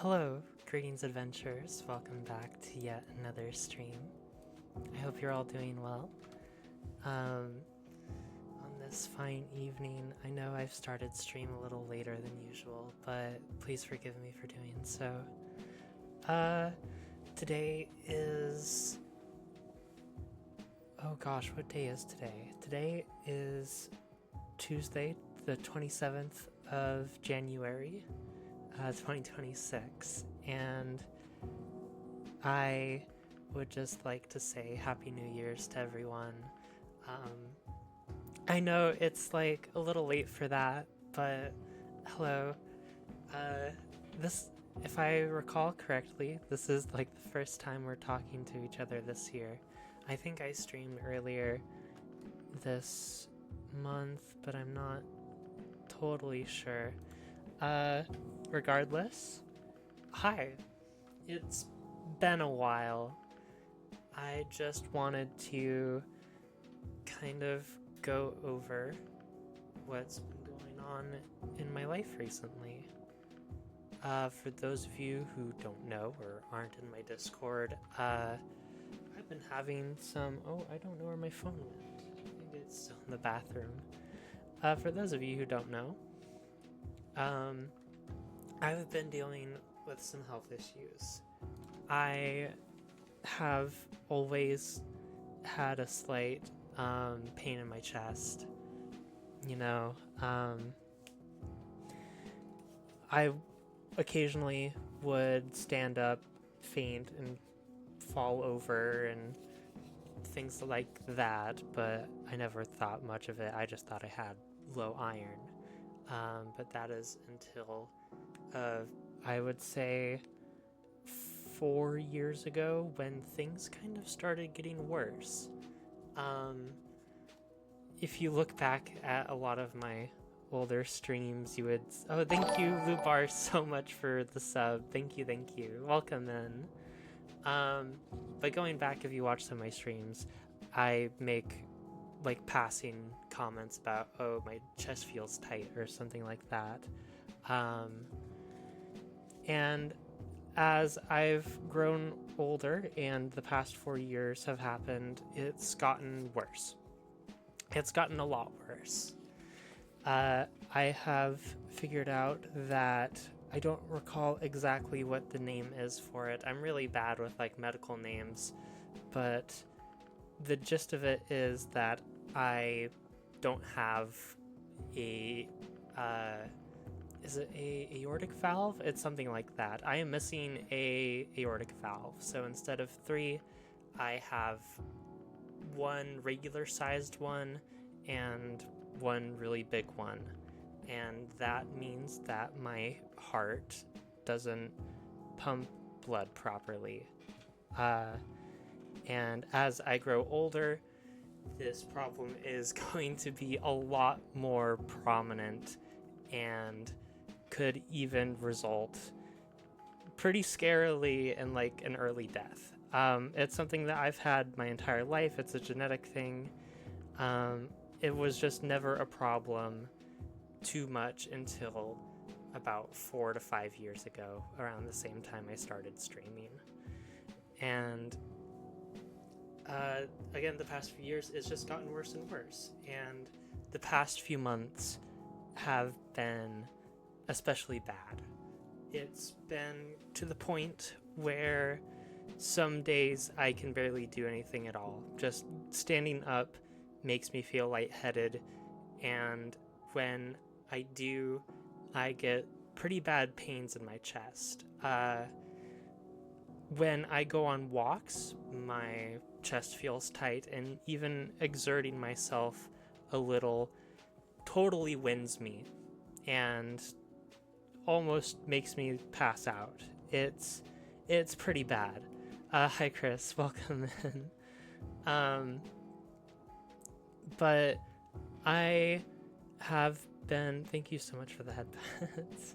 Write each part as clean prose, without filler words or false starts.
Hello, greetings adventurers. Welcome back to yet another stream. I hope you're all doing well. On this fine evening, I know I've started stream a little later than usual, but please forgive me for doing so. Today is... Oh gosh, what day is today? Today is Tuesday, the 27th of January. 2026, and I would just like to say Happy New Year's to everyone. I know it's like a little late for that, but hello. This, if I recall correctly, this is like the first time we're talking to each other this year. I think I streamed earlier this month, but I'm not totally sure. Regardless, hi. It's been a while. I just wanted to kind of go over what's been going on in my life recently. For those of you who don't know or aren't in my Discord, I've been having some... Oh, I don't know where my phone went. I think it's still in the bathroom. For those of you who don't know, I've been dealing with some health issues. I have always had a slight pain in my chest. You know, I occasionally would stand up, faint, and fall over and things like that, but I never thought much of it. I just thought I had low iron. But that is until I would say 4 years ago when things kind of started getting worse. If you look back at a lot of my older streams, you would... Oh, thank you, Lubar, so much for the sub. Thank you. Welcome in. But going back, if you watch some of my streams, I make like passing comments about, oh, my chest feels tight or something like that. And as I've grown older and the past 4 years have happened, it's gotten worse. It's gotten a lot worse. I have figured out that I don't recall exactly what the name is for it. I'm really bad with like medical names, but the gist of it is that I don't have a is it a aortic valve? It's something like that. I am missing a aortic valve. So instead of 3, I have one regular sized one and one really big one. And that means that my heart doesn't pump blood properly. And as I grow older, this problem is going to be a lot more prominent and could even result pretty scarily in like an early death. It's something that I've had my entire life. It's a genetic thing. It was just never a problem too much until about 4 to 5 years ago, around the same time I started streaming. And again, the past few years, it's just gotten worse and worse. And the past few months have been especially bad. It's been to the point where some days I can barely do anything at all. Just standing up makes me feel lightheaded, and when I do, I get pretty bad pains in my chest. When I go on walks, my chest feels tight, and even exerting myself a little totally wins me and almost makes me pass out. It's pretty bad. Hi Chris, welcome in. But I have been... Thank you so much for the headbands.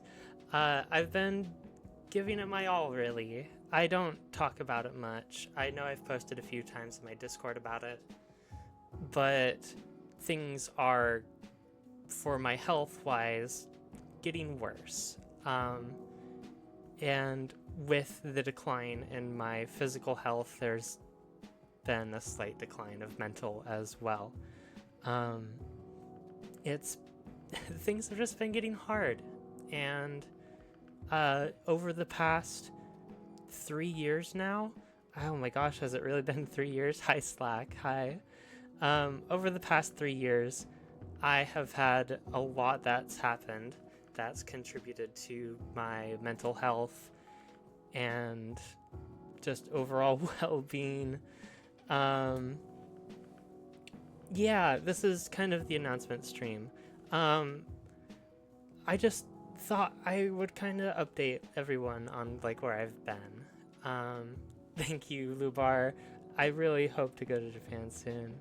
I've been giving it my all, really. I don't talk about it much. I know I've posted a few times in my Discord about it, but things are, for my health-wise, getting worse. And with the decline in my physical health, there's been a slight decline of mental as well. It's things have just been getting hard, and over the past 3 years now, oh my gosh, has it really been 3 years? Hi Slack, hi. Over the past 3 years, I have had a lot that's happened that's contributed to my mental health and just overall well-being. Yeah, this is kind of the announcement stream. I just thought I would kind of update everyone on like where I've been. Thank you, Lubar. I really hope to go to Japan soon.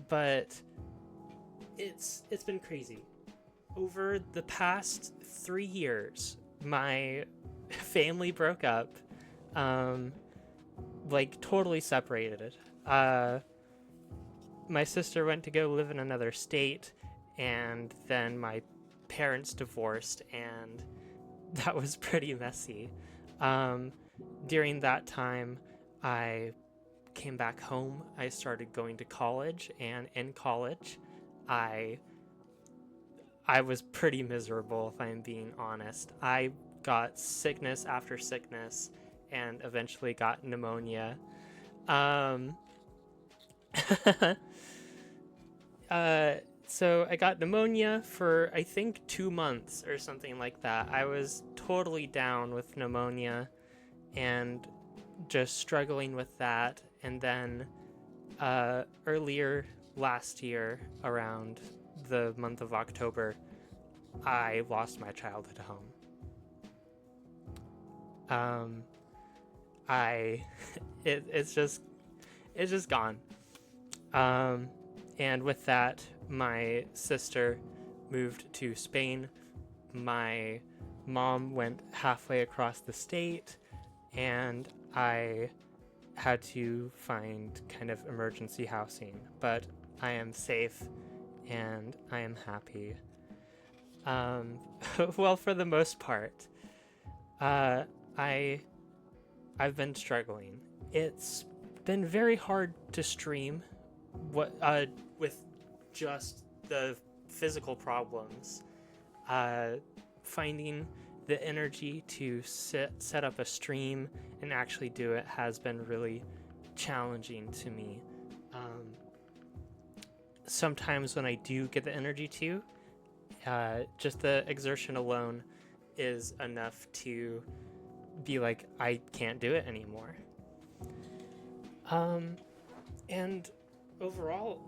But it's been crazy. Over the past 3 years, my family broke up, like totally separated. My sister went to go live in another state, and then my parents divorced, and that was pretty messy. During that time, I came back home. I started going to college, and in college, I was pretty miserable, if I'm being honest. I got sickness after sickness, and eventually got pneumonia. So I got pneumonia for, I think, 2 months or something like that. I was totally down with pneumonia and just struggling with that. And then earlier last year, around the month of October, I lost my child at home. It's just gone. And with that, my sister moved to Spain. My mom went halfway across the state, and I had to find kind of emergency housing. But I am safe, and I am happy. Well, for the most part, I've been struggling. It's been very hard to stream with just the physical problems. Finding the energy to set up a stream and actually do it has been really challenging to me. Sometimes when I do get the energy to, just the exertion alone is enough to be like, I can't do it anymore. And overall,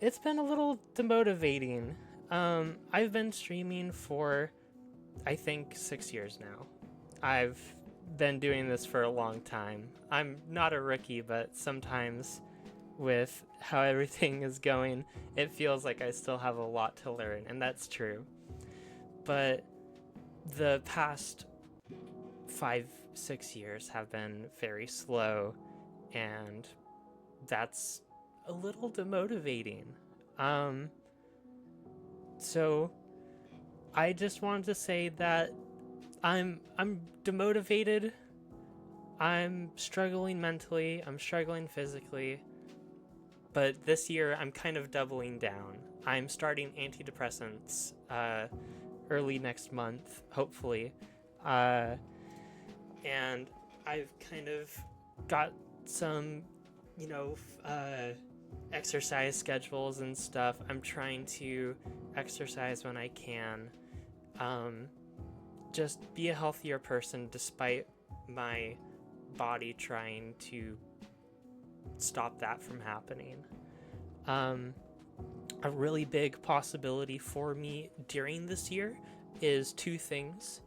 it's been a little demotivating. I've been streaming for, I think, 6 years now. I've been doing this for a long time. I'm not a rookie, but sometimes with how everything is going, it feels like I still have a lot to learn, and that's true. But the past 5-6 years have been very slow, and that's a little demotivating. So I just wanted to say that I'm demotivated. I'm struggling mentally, I'm struggling physically, but this year I'm kind of doubling down. I'm starting antidepressants early next month, hopefully. And I've kind of got some, exercise schedules and stuff. I'm trying to exercise when I can. Just be a healthier person despite my body trying to stop that from happening. A really big possibility for me during this year is 2 things.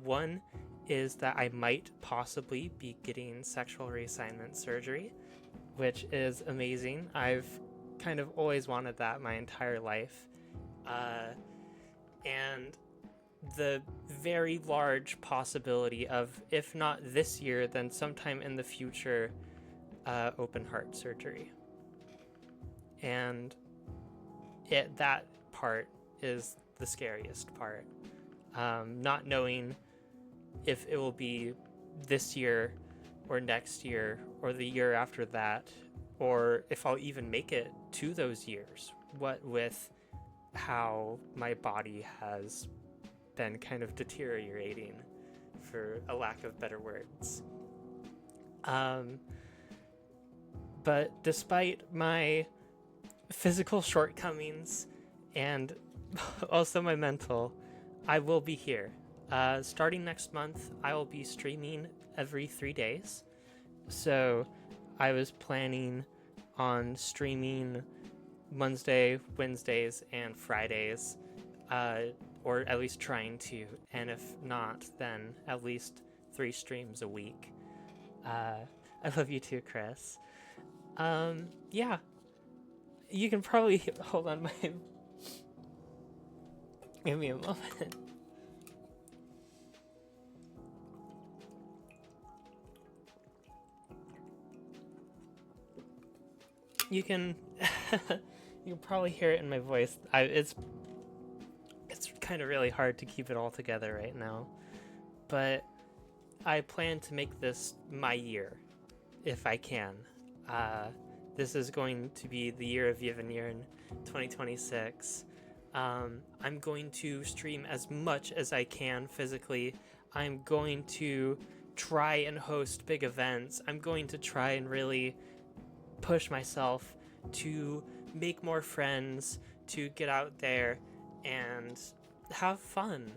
One is that I might possibly be getting sexual reassignment surgery, which is amazing. I've kind of always wanted that my entire life. And the very large possibility of, if not this year, then sometime in the future, open heart surgery. And that part is the scariest part. not knowing if it will be this year or next year or the year after that, or if I'll even make it to those years, what with how my body has been kind of deteriorating, for a lack of better words. But despite my physical shortcomings and also my mental, I will be here. Starting next month, I will be streaming every 3 days. So I was planning on streaming Wednesday, Wednesdays, and Fridays, or at least trying to. And if not, then at least 3 streams a week. I love you too, Chris. Yeah. You can probably hold on give me a moment. You can you can probably hear it in my voice. It's kind of really hard to keep it all together right now. But I plan to make this my year if I can. This is going to be the year of Yvnyrn 2026. I'm going to stream as much as I can physically. I'm going to try and host big events. I'm going to try and really push myself to make more friends, to get out there and have fun.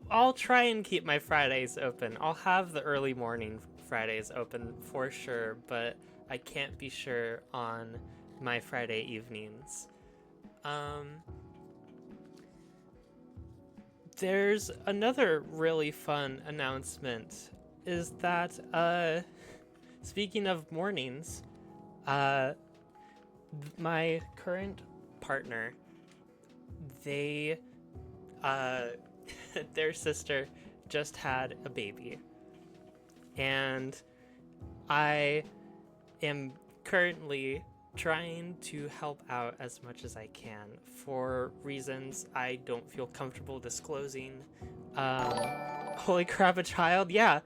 I'll try and keep my Fridays open. I'll have the early morning Fridays open for sure, but I can't be sure on my Friday evenings. There's another really fun announcement, is that, speaking of mornings, my current partner, they, their sister just had a baby. And I am currently trying to help out as much as I can for reasons I don't feel comfortable disclosing. Holy crap, a child? Yeah.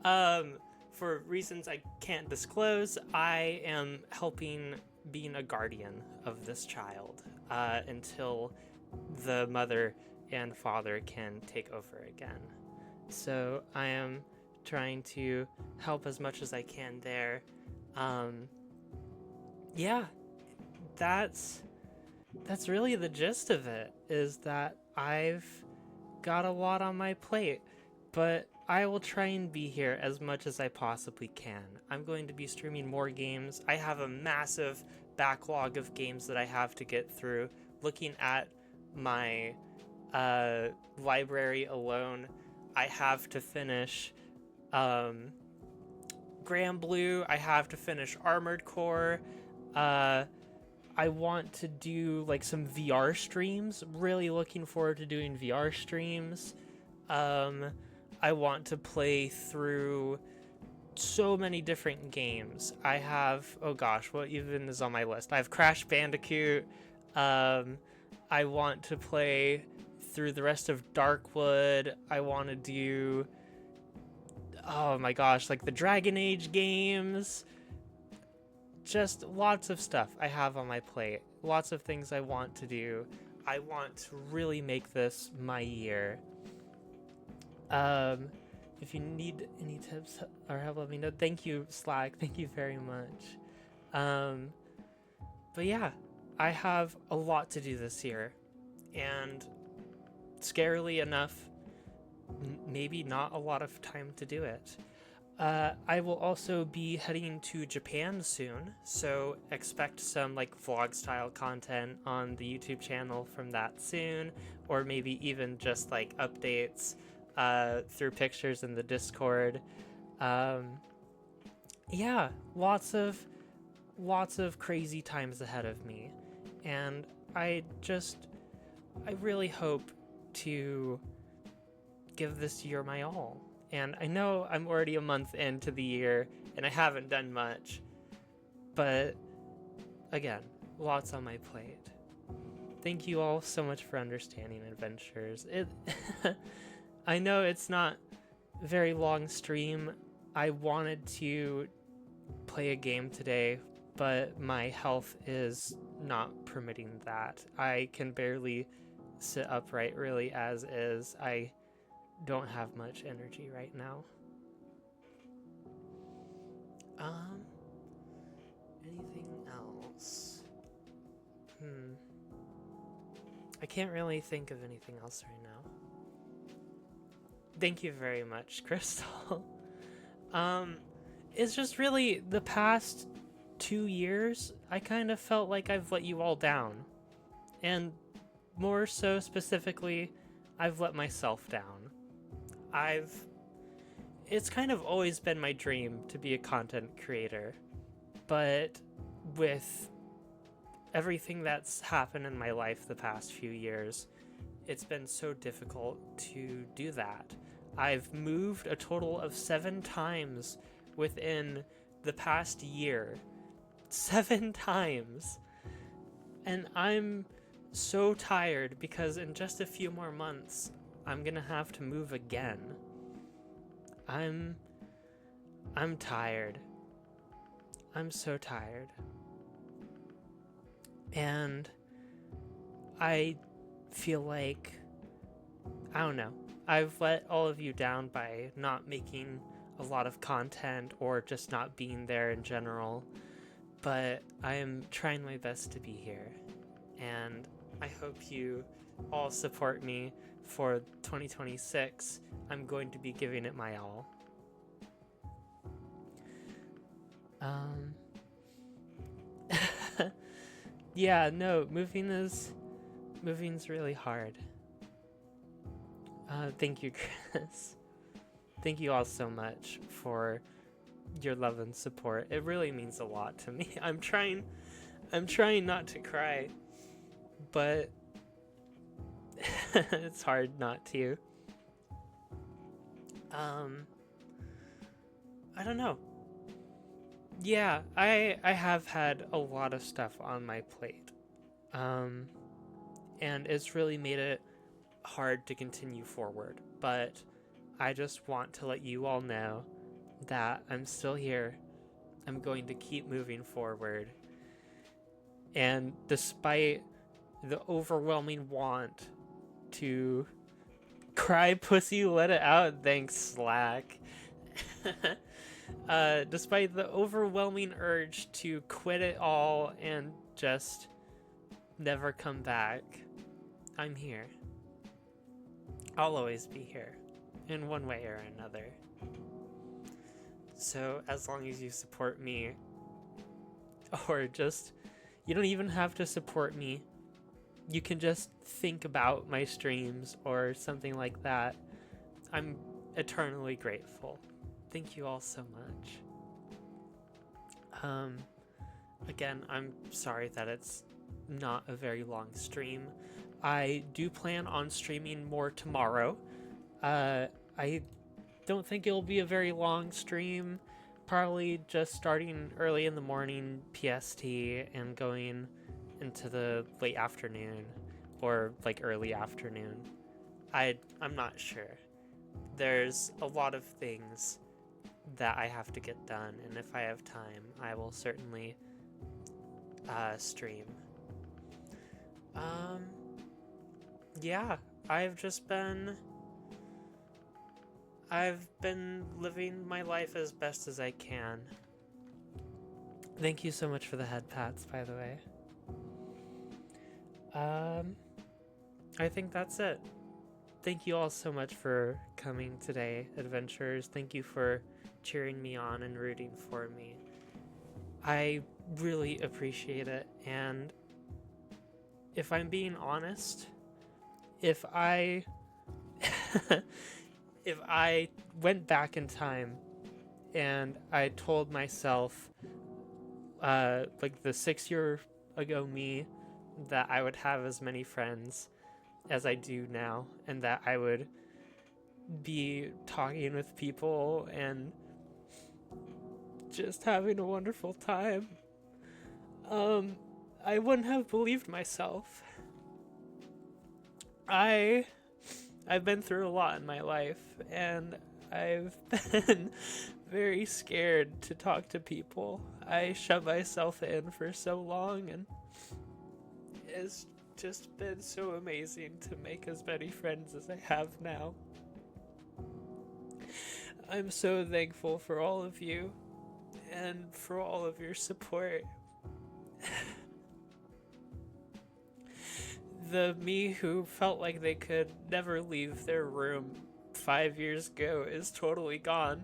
For reasons I can't disclose, I am helping being a guardian of this child until the mother and father can take over again. So I am trying to help as much as I can there. Yeah, that's really the gist of it, is that I've got a lot on my plate, but I will try and be here as much as I possibly can. I'm going to be streaming more games. I have a massive backlog of games that I have to get through. Looking at my library alone, I have to finish Grand Blue. I have to finish Armored Core. I want to do like some VR streams. Really looking forward to doing VR streams. I want to play through so many different games. I have, oh gosh, what even is on my list? I have Crash Bandicoot. I want to play through the rest of Darkwood. I want to do, oh my gosh, like the Dragon Age games. Just lots of stuff I have on my plate. Lots of things I want to do. I want to really make this my year. If you need any tips or help, let me know. Thank you, Slack. Thank you very much. But yeah, I have a lot to do this year, and scarily enough, maybe not a lot of time to do it. I will also be heading to Japan soon, so expect some like vlog style content on the YouTube channel from that soon, or maybe even just like updates through pictures in the Discord. Yeah, lots of crazy times ahead of me, and I really hope to give this year my all. And I know I'm already a month into the year and I haven't done much, but again, lots on my plate. Thank you all so much for understanding Adventures. I know it's not a very long stream. I wanted to play a game today, but my health is not permitting that. I can barely sit upright really as is. I don't have much energy right now. Anything else? I can't really think of anything else right now. Thank you very much, Crystal. It's just really the past 2 years, I kind of felt like I've let you all down. And more so specifically, I've let myself down. It's kind of always been my dream to be a content creator, but with everything that's happened in my life the past few years, it's been so difficult to do that. I've moved a total of 7 times within the past year. 7 times. And I'm so tired because in just a few more months, I'm gonna have to move again. I'm tired. I'm so tired. And I feel like, I don't know, I've let all of you down by not making a lot of content or just not being there in general, but I am trying my best to be here, and I hope you all support me for 2026. I'm going to be giving it my all. Yeah, no, moving's really hard. Thank you, Chris. Thank you all so much for your love and support. It really means a lot to me. I'm trying not to cry, but it's hard not to. I don't know. Yeah, I have had a lot of stuff on my plate. And it's really made it hard to continue forward, but I just want to let you all know that I'm still here. I'm going to keep moving forward. And despite the overwhelming want to cry pussy, let it out, thanks Slack. Despite the overwhelming urge to quit it all and just never come back, I'm here. I'll always be here, in one way or another. So as long as you support me, or just, you don't even have to support me, you can just think about my streams or something like that, I'm eternally grateful. Thank you all so much. Again, I'm sorry that it's not a very long stream. I do plan on streaming more tomorrow. I don't think it'll be a very long stream. Probably just starting early in the morning PST and going into the late afternoon or like early afternoon. I'm not sure. There's a lot of things that I have to get done, and if I have time, I will certainly stream. Yeah, I've been living my life as best as I can. Thank you so much for the head pats, by the way. I think that's it. Thank you all so much for coming today, adventurers. Thank you for cheering me on and rooting for me. I really appreciate it, and if I'm being honest, if I went back in time and I told myself like the 6-year ago me that I would have as many friends as I do now, and that I would be talking with people and just having a wonderful time, I wouldn't have believed myself. I I've been through a lot in my life, and I've been very scared to talk to people. I shut myself in for so long, and it's just been so amazing to make as many friends as I have now. I'm so thankful for all of you and for all of your support. The me who felt like they could never leave their room 5 years ago is totally gone,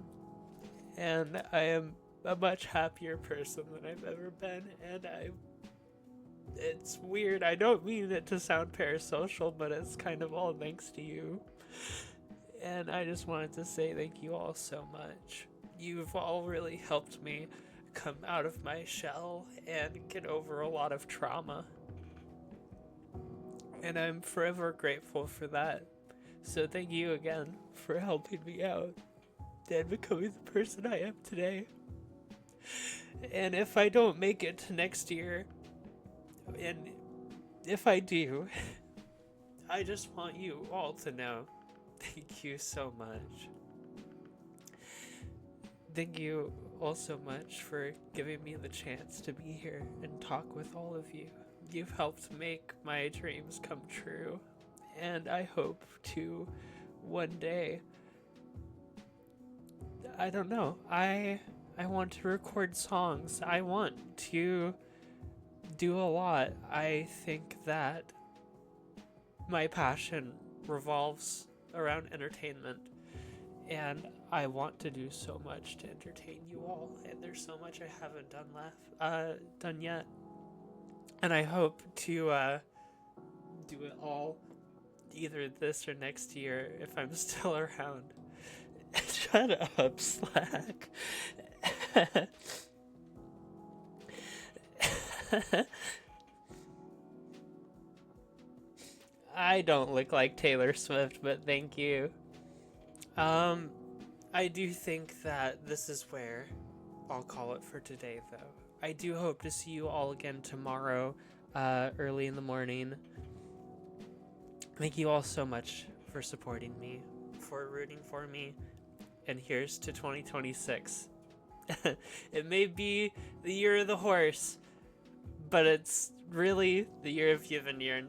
and I am a much happier person than I've ever been, and it's weird, I don't mean it to sound parasocial, but it's kind of all thanks to you. And I just wanted to say thank you all so much. You've all really helped me come out of my shell and get over a lot of trauma. And I'm forever grateful for that. So thank you again for helping me out and becoming the person I am today. And if I don't make it to next year, and if I do, I just want you all to know, thank you so much. Thank you all so much for giving me the chance to be here and talk with all of you. You've helped make my dreams come true, and I hope to one day, I don't know, I want to record songs. I want to do a lot. I think that my passion revolves around entertainment, and I want to do so much to entertain you all, and there's so much I haven't done yet, and I hope to do it all either this or next year if I'm still around. Shut up, Slack. I don't look like Taylor Swift, but thank you. I do think that this is where I'll call it for today, though. I do hope to see you all again tomorrow, early in the morning. Thank you all so much for supporting me, for rooting for me, and here's to 2026. It may be the year of the horse, but it's really the year of Yvnyrn.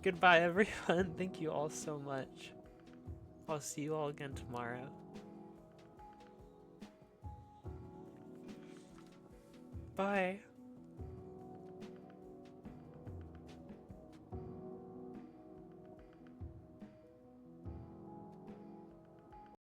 Goodbye, everyone. Thank you all so much. I'll see you all again tomorrow. Bye.